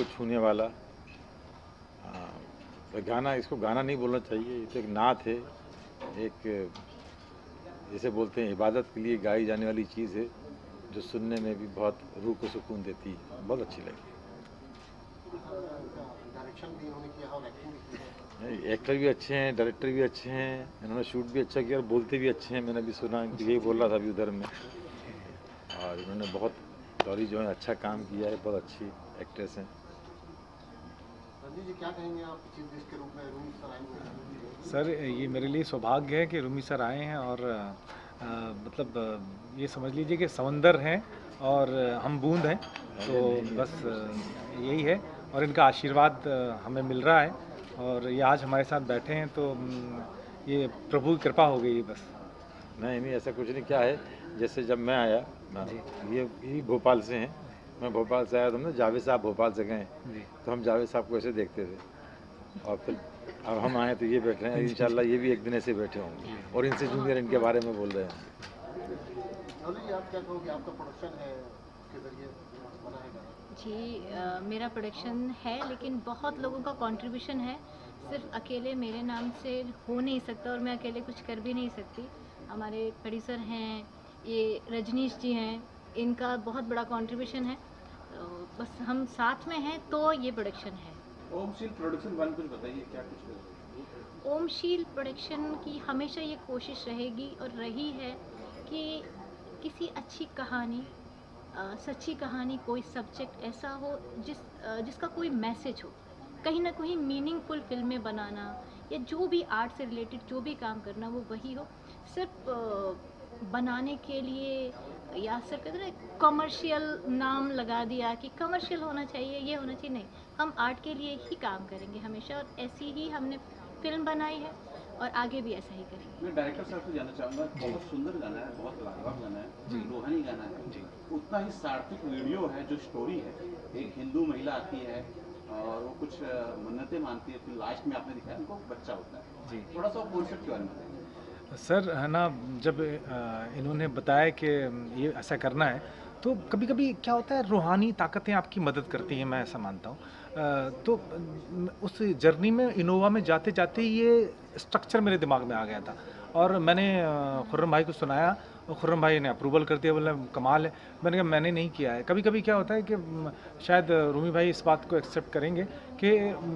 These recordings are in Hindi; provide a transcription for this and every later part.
छूने वाला। तो गाना, इसको गाना नहीं बोलना चाहिए, ये तो एक नात है, एक जैसे बोलते हैं इबादत के लिए गाई जाने वाली चीज़ है, जो सुनने में भी बहुत रूह को सुकून देती है, बहुत अच्छी लगी। डायरेक्शन भी इन्होंने किया और एक्टिंग भी की है। एक्टर भी अच्छे हैं, डायरेक्टर भी अच्छे हैं, इन्होंने शूट भी अच्छा किया और बोलते भी अच्छे हैं। मैंने भी सुना कि यही बोल रहा था अभी उधर में, और इन्होंने बहुत गौरी जो है अच्छा काम किया है, बहुत अच्छी एक्ट्रेस हैं। रणजीत जी, क्या कहेंगे आप चीफ गेस्ट के रूप में रूमी सर आए हुए हैं? सर ये मेरे लिए सौभाग्य है कि रूमी सर आए हैं, और ये समझ लीजिए कि समंदर हैं और हम बूंद हैं, तो बस यही है। और इनका आशीर्वाद हमें मिल रहा है, और ये आज हमारे साथ बैठे हैं, तो ये प्रभु की कृपा हो गई बस। नहीं, ऐसा कुछ नहीं। क्या है, जैसे जब मैं आया, ये भोपाल से हैं, मैं भोपाल से आया, तो ना जावेद साहब भोपाल से गए, तो हम जावेद साहब को ऐसे देखते थे, और फिर अब हम आए तो ये बैठ रहे हैं। इंशाल्लाह ये भी एक दिन ऐसे बैठे होंगे और इनसे जूनियर इनके बारे में बोल रहे हैं। जी, आप क्या कहोगे, आपका प्रोडक्शन है, उसके जरिए बना है गाना? जी, मेरा प्रोडक्शन है, लेकिन बहुत लोगों का कंट्रीब्यूशन है। सिर्फ अकेले मेरे नाम से हो नहीं सकता, और मैं अकेले कुछ कर भी नहीं सकती। हमारे प्रोड्यूसर हैं, ये रजनीश जी हैं, इनका बहुत बड़ा कंट्रीब्यूशन है। तो बस हम साथ में हैं तो ये प्रोडक्शन है। ओमशील प्रोडक्शन वन कुछ बताइए, क्या कुछ? ओमशील प्रोडक्शन की हमेशा ये कोशिश रहेगी और रही है कि किसी अच्छी कहानी, सच्ची कहानी, कोई सब्जेक्ट ऐसा हो जिसका कोई मैसेज हो, कहीं ना कहीं मीनिंगफुल फिल्में बनाना, या जो भी आर्ट से रिलेटेड जो भी काम करना वो वही हो। सिर्फ बनाने के लिए, या सिर्फ कहते ना कमर्शियल नाम लगा दिया कि कमर्शियल होना चाहिए, ये होना चाहिए, नहीं। हम आर्ट के लिए ही काम करेंगे हमेशा, और ऐसी ही हमने फिल्म बनाई है और आगे भी ऐसा ही करेंगे। मैं डायरेक्टर साहब से जानना चाहूँगा, बहुत सुंदर गाना है, बहुत लाजवाब गाना है, रूहानी गाना है जी। उतना ही सार्थक वीडियो है, जो स्टोरी है, एक हिंदू महिला आती है और वो कुछ मन्नतें मानती है, फिर लास्ट में आपने दिखाया उनको बच्चा होता है जी। थोड़ा सा कॉन्सेप्ट के बारे में बताइए सर। है ना, जब इन्होंने बताया कि ये ऐसा करना है, तो कभी कभी क्या होता है, रूहानी ताकतें आपकी मदद करती हैं, मैं ऐसा मानता हूँ। तो उस जर्नी में, इनोवा में जाते जाते ये स्ट्रक्चर मेरे दिमाग में आ गया था, और मैंने खुर्रम भाई को सुनाया, और खुर्रम भाई ने अप्रूवल कर दिया, बोले कमाल है। मैंने कहा मैंने नहीं किया है। कभी कभी क्या होता है कि शायद रूमी भाई इस बात को एक्सेप्ट करेंगे कि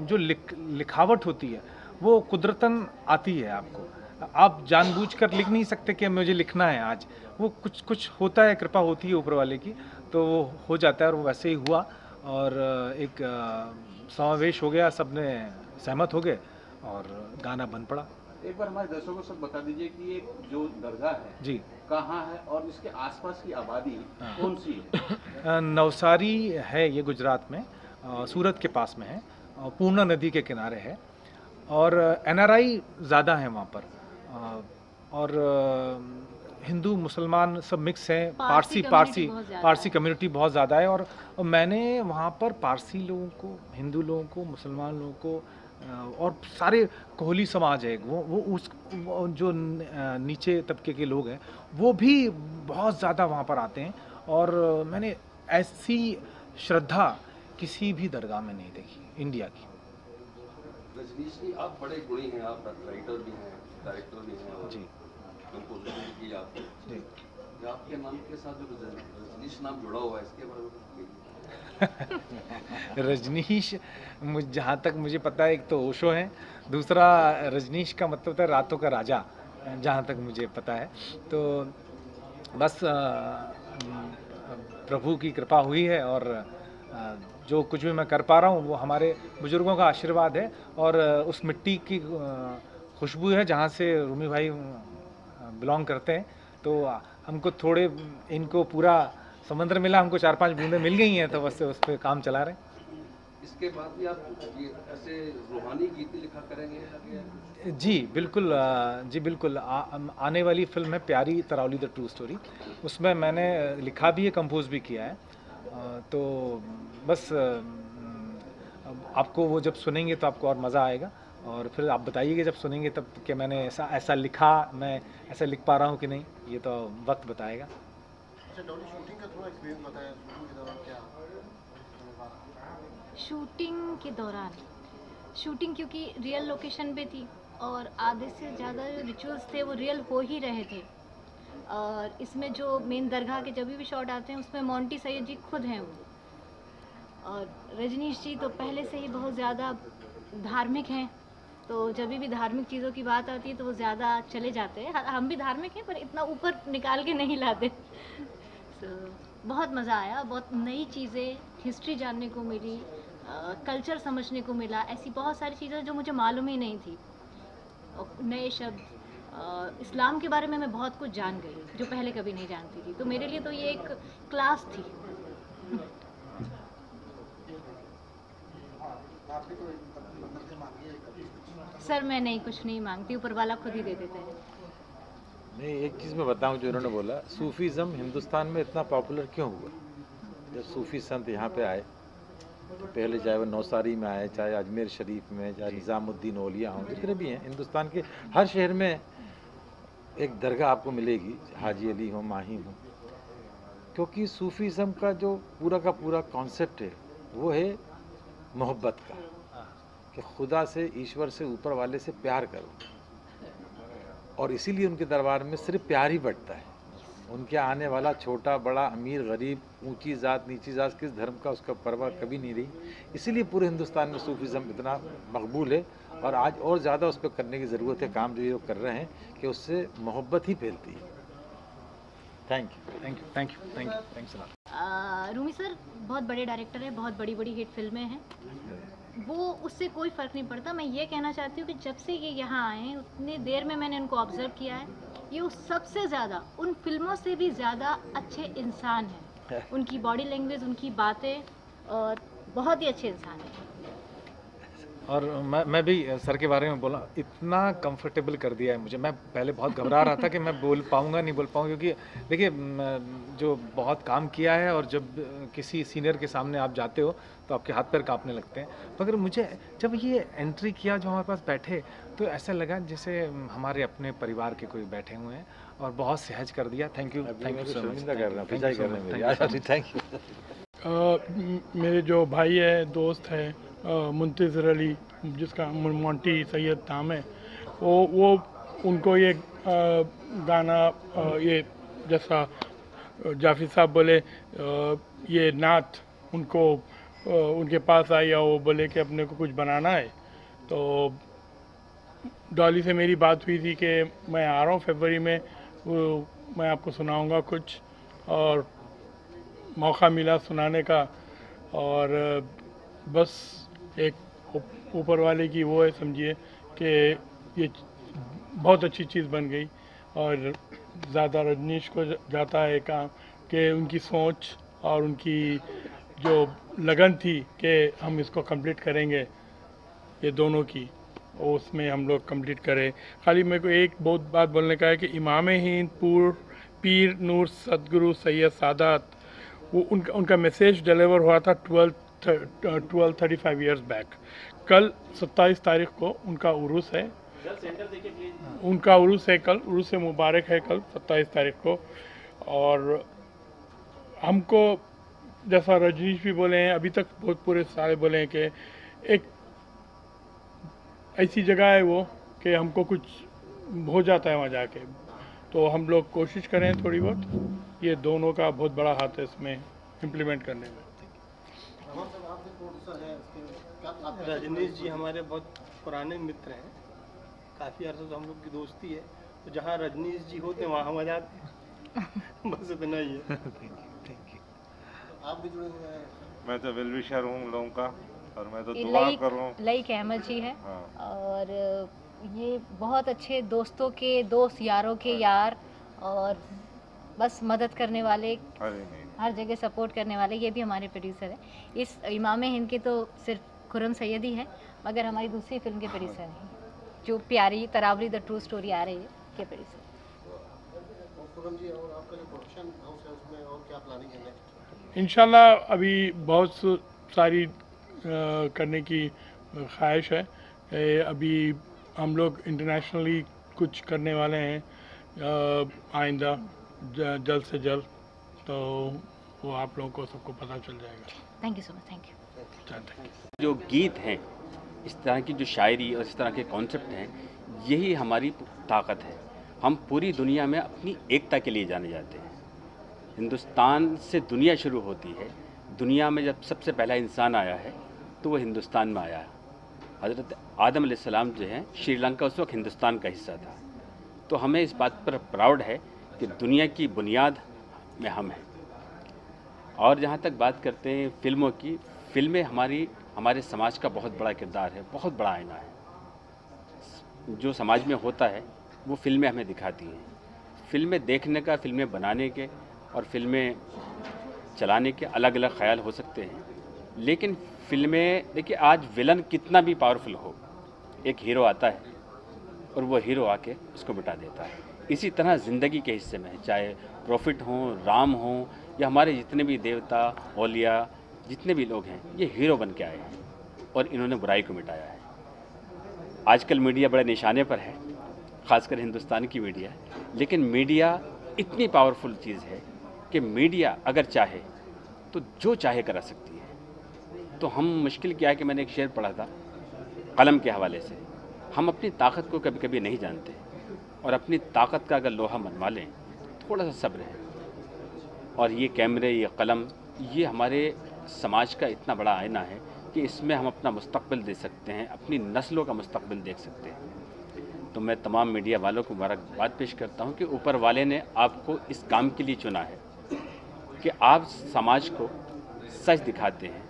जो लिखावट होती है वो कुदरतन आती है आपको। आप जानबूझकर लिख नहीं सकते कि मुझे लिखना है आज, वो कुछ कुछ होता है, कृपा होती है ऊपर वाले की, तो वो हो जाता है, और वो वैसे ही हुआ, और एक समावेश हो गया, सबने सहमत हो गए और गाना बन पड़ा। एक बार हमारे दर्शकों को सब बता दीजिए कि ये जो दरगाह है जी कहाँ है, और इसके आसपास की आबादी कौन सी है? नवसारी है, ये गुजरात में, सूरत के पास में है, पूर्णा नदी के किनारे है, और NRI ज़्यादा हैं वहाँ पर, और हिंदू मुसलमान सब मिक्स हैं, पारसी कम्युनिटी बहुत ज़्यादा है। और मैंने वहाँ पर पारसी लोगों को, हिंदू लोगों को, मुसलमान लोगों को, और सारे कोहली समाज है, वो जो नीचे तबके के लोग हैं, वो भी बहुत ज़्यादा वहाँ पर आते हैं, और मैंने ऐसी श्रद्धा किसी भी दरगाह में नहीं देखी इंडिया की। रजनीश जी, आप बड़े गुणी हैं, आप राइटर भी हैं, डायरेक्टर भी हैं जी, कंपोजर भी की आप जी। आपके नाम के साथ जो रजनीश नाम जुड़ा हुआ है, इसके बारे में रजनीश, जहाँ तक मुझे पता है, एक तो ओशो है, दूसरा रजनीश का मतलब होता है रातों का राजा, जहाँ तक मुझे पता है। तो बस प्रभु की कृपा हुई है, और जो कुछ भी मैं कर पा रहा हूँ वो हमारे बुजुर्गों का आशीर्वाद है, और उस मिट्टी की खुशबू है जहाँ से रूमी भाई बिलोंग करते हैं। तो हमको थोड़े, इनको पूरा समुद्र मिला, हमको 4-5 बूंदें मिल गई हैं, तो बस उस पर काम चला रहे। इसके बाद भी आप ये ऐसे रूहानी गीत लिखा करेंगे? जी बिल्कुल, जी बिल्कुल। आने वाली फिल्म है प्यारी तरावली द ट्रू स्टोरी, उसमें मैंने लिखा भी है, कंपोज भी किया है। तो बस आपको वो जब सुनेंगे तो आपको और मज़ा आएगा, और फिर आप बताइएगा जब सुनेंगे तब कि मैंने ऐसा लिखा, मैं ऐसा लिख पा रहा हूँ कि नहीं, ये तो वक्त बताएगा। अच्छा, डॉली, शूटिंग का थोड़ा एक्सपीरियंस बताएं, शूटिंग के दौरान क्या? शूटिंग के दौरान, शूटिंग क्योंकि रियल लोकेशन पे थी और आधे से ज़्यादा जो रिचुअल्स थे वो रियल हो ही रहे थे। और इसमें जो मेन दरगाह के जब भी शॉट आते हैं उसमें मोंटी सैयद जी खुद हैं वो, और रजनीश जी तो पहले से ही बहुत ज़्यादा धार्मिक हैं, तो जब भी धार्मिक चीज़ों की बात आती है तो वो ज़्यादा चले जाते हैं। हम भी धार्मिक हैं पर इतना ऊपर निकाल के नहीं लाते। बहुत मज़ा आया, बहुत नई चीज़ें, हिस्ट्री जानने को मिली, कल्चर समझने को मिला, ऐसी बहुत सारी चीज़ें जो मुझे मालूम ही नहीं थी, और नए शब्द, इस्लाम के बारे में मैं बहुत कुछ जान गई जो पहले कभी नहीं जानती थी, तो मेरे लिए तो ये एक क्लास थी। सर मैं नहीं, कुछ नहीं मांगती, ऊपर वाला खुद ही दे देते हैं। नहीं, एक चीज़ मैं बताऊं जो उन्होंने बोला, सूफीज़म हिंदुस्तान में इतना पॉपुलर क्यों हुआ? जब सूफी संत यहाँ पे आए, पहले चाहे वो नौसारी में आए, चाहे अजमेर शरीफ में, चाहे निज़ामुद्दीन औलिया हों, जितने भी हैं हिंदुस्तान के हर शहर में एक दरगाह आपको मिलेगी, हाजी अली हो, माही हो, क्योंकि सूफीज़म का जो पूरा कॉन्सेप्ट है वो है मोहब्बत का, कि खुदा से, ईश्वर से, ऊपर वाले से प्यार करो, और इसीलिए उनके दरबार में सिर्फ प्यार ही बढ़ता है। उनके आने वाला छोटा बड़ा, अमीर गरीब, ऊंची जात नीची जात, किस धर्म का उसका परवाह कभी नहीं रही। इसीलिए पूरे हिंदुस्तान में सूफीज़म इतना मकबूल है, और आज और ज़्यादा उस पर करने की ज़रूरत है, काम जो ये लोग कर रहे हैं कि उससे मोहब्बत ही फैलती है। Thank you, thank you, thank you, thank you, thanks a lot. Rumi sir बहुत बड़े डायरेक्टर हैं, बहुत बड़ी बड़ी हिट फिल्में हैं, वो उससे कोई फ़र्क नहीं पड़ता। मैं ये कहना चाहती हूँ कि जब से ये यहाँ आए हैं उतनी देर में मैंने इनको ऑब्ज़र्व किया है, ये सबसे ज़्यादा उन फिल्मों से भी ज़्यादा अच्छे इंसान हैं। उनकी बॉडी लैंग्वेज, उनकी बातें, और बहुत ही अच्छे इंसान हैं। और मैं भी सर के बारे में बोला, इतना कंफर्टेबल कर दिया है मुझे। मैं पहले बहुत घबरा रहा था कि मैं बोल पाऊँगा नहीं बोल पाऊँगा, क्योंकि देखिए जो बहुत काम किया है, और जब किसी सीनियर के सामने आप जाते हो तो आपके हाथ पैर कांपने लगते हैं। मगर मुझे जब ये एंट्री किया, जो हमारे पास बैठे, तो ऐसा लगा जैसे हमारे अपने परिवार के कोई बैठे हुए हैं, और बहुत सहज कर दिया। Thank you, thank you so much. Thank you. मेरे जो भाई है, दोस्त है मुंतज़िर अली, जिसका मोंटी सैयद नाम है, वो उनको ये गाना, ये जैसा जाफी साहब बोले, ये नात उनको उनके पास आई, और वो बोले कि अपने को कुछ बनाना है। तो डॉली से मेरी बात हुई थी कि मैं आ रहा हूँ फरवरी में, वो मैं आपको सुनाऊंगा कुछ, और मौका मिला सुनाने का, और बस एक ऊपर वाले की वो है, समझिए कि ये बहुत अच्छी चीज़ बन गई। और ज़्यादा रजनीश को जाता है काम कि उनकी सोच और उनकी जो लगन थी कि हम इसको कंप्लीट करेंगे, ये दोनों की, और उसमें हम लोग कंप्लीट करें। खाली मेरे को एक बहुत बात बोलने का है कि इमाम हिंद पीर नूर सदगुरु सैयद सादात, वो उनका मैसेज डिलीवर हुआ था 1235 इयर्स बैक। कल 27 तारीख को उनका उरूस है, उनका उरूस है कल, उरूस मुबारक है कल 27 तारीख को। और हमको, जैसा रजनीश भी बोले हैं, अभी तक बहुत पूरे सारे बोले हैं कि एक ऐसी जगह है वो कि हमको कुछ हो जाता है वहाँ जाके, तो हम लोग कोशिश करें थोड़ी बहुत। ये दोनों का बहुत बड़ा हाथ है इसमें इम्प्लीमेंट करने में। रजनीश जी हमारे बहुत पुराने मित्र हैं, काफ़ी अर्से से हम लोग की दोस्ती है, तो जहाँ रजनीश जी होते हैं वहाँ हम आ जाते हैं। बस इतना ही है। आप भी जुड़े हुए हैं? मैं तो वेल विशर हूँ उन लोगों का, और मैं तो दुआ कर रहा हूँ। लईक अहमद जी है, हाँ। और ये बहुत अच्छे दोस्तों के दोस्त, यारों के यार, और बस मदद करने वाले, हर जगह सपोर्ट करने वाले। ये भी हमारे प्रोड्यूसर हैं। इस इमाम हिंद के तो सिर्फ खुर्रम सैयद ही है, मगर हमारी दूसरी फिल्म के प्रोड्यूसर हैं, जो प्यारी तरावरी द ट्रू स्टोरी आ रही है, के प्रोड्यूसर। खुर्रम जी, और आपका जो प्रोडक्शन हाउस है उसमें और क्या प्लानिंग है नेक्स्ट? इंशाल्लाह अभी बहुत सारी करने की ख्वाहिश है। अभी हम लोग इंटरनेशनली कुछ करने वाले हैं आइंदा, जल्द से जल्द, तो वो आप लोगों को सबको पता चल जाएगा। Thank you so much. Thank you. जो गीत हैं, इस तरह की जो शायरी और इस तरह के कॉन्सेप्ट हैं, यही हमारी ताकत है। हम पूरी दुनिया में अपनी एकता के लिए जाने जाते हैं। हिंदुस्तान से दुनिया शुरू होती है। दुनिया में जब सबसे पहला इंसान आया है तो वो हिंदुस्तान में आया है। हज़रत आदम अलैहिस्सलाम जो हैं, श्रीलंका उस वक्त हिंदुस्तान का हिस्सा था। तो हमें इस बात पर प्राउड है कि दुनिया की बुनियाद में हम हैं। और जहाँ तक बात करते हैं फिल्मों की, फिल्में हमारे समाज का बहुत बड़ा किरदार है, बहुत बड़ा आईना है। जो समाज में होता है वो फिल्में हमें दिखाती हैं। फिल्में देखने का, फिल्में बनाने के और फिल्में चलाने के अलग अलग ख्याल हो सकते हैं, लेकिन फिल्में देखिए, आज विलन कितना भी पावरफुल हो, एक हीरो आता है और वो हीरो आके उसको मिटा देता है। इसी तरह ज़िंदगी के हिस्से में, चाहे प्रॉफिट हों, राम हों, या हमारे जितने भी देवता, औलिया, जितने भी लोग हैं, ये हीरो बन के आए हैं और इन्होंने बुराई को मिटाया है। आजकल मीडिया बड़े निशाने पर है, ख़ासकर हिंदुस्तान की मीडिया। लेकिन मीडिया इतनी पावरफुल चीज़ है कि मीडिया अगर चाहे तो जो चाहे करा सकती है। तो हम, मुश्किल क्या है कि मैंने एक शेर पढ़ा था कलम के हवाले से, हम अपनी ताकत को कभी कभी नहीं जानते, और अपनी ताकत का अगर लोहा मनवा लें, थोड़ा सा सब्र है। और ये कैमरे, ये कलम, ये हमारे समाज का इतना बड़ा आईना है कि इसमें हम अपना मुस्तकबिल दे सकते हैं, अपनी नस्लों का मुस्तकबिल देख सकते हैं। तो मैं तमाम मीडिया वालों को मुबारकबाद पेश करता हूँ कि ऊपर वाले ने आपको इस काम के लिए चुना है कि आप समाज को सच दिखाते हैं।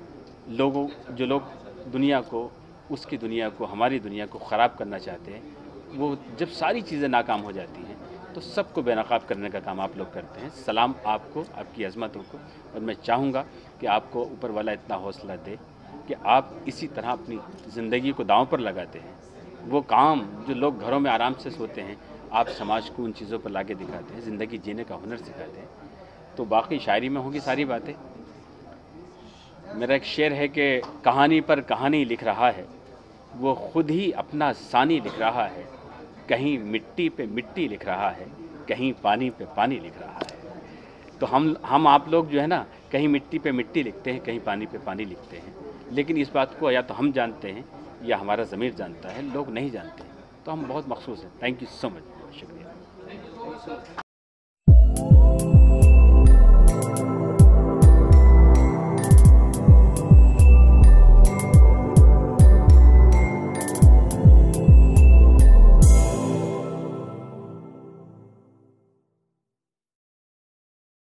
जो लोग दुनिया को, उसकी दुनिया को, हमारी दुनिया को ख़राब करना चाहते हैं, वो जब सारी चीज़ें नाकाम हो जाती हैं तो सबको बेनकाब करने का काम आप लोग करते हैं। सलाम आपको, आपकी अज़मतों को। और मैं चाहूँगा कि आपको ऊपर वाला इतना हौसला दे कि आप इसी तरह अपनी ज़िंदगी को दांव पर लगाते हैं। वो काम जो लोग घरों में आराम से सोते हैं, आप समाज को उन चीज़ों पर लाके दिखाते हैं, ज़िंदगी जीने का हुनर सिखाते हैं। तो बाकी शायरी में होंगी सारी बातें। मेरा एक शेर है कि कहानी पर कहानी लिख रहा है, वो खुद ही अपना सानी लिख रहा है। कहीं मिट्टी पे मिट्टी लिख रहा है, कहीं पानी पे पानी लिख रहा है। तो हम आप लोग जो है ना, कहीं मिट्टी पे मिट्टी लिखते हैं, कहीं पानी पे पानी लिखते हैं। लेकिन इस बात को या तो हम जानते हैं या हमारा ज़मीर जानता है, लोग नहीं जानते हैं। तो हम बहुत मखसूस हैं। थैंक यू सो मच, शुक्रिया।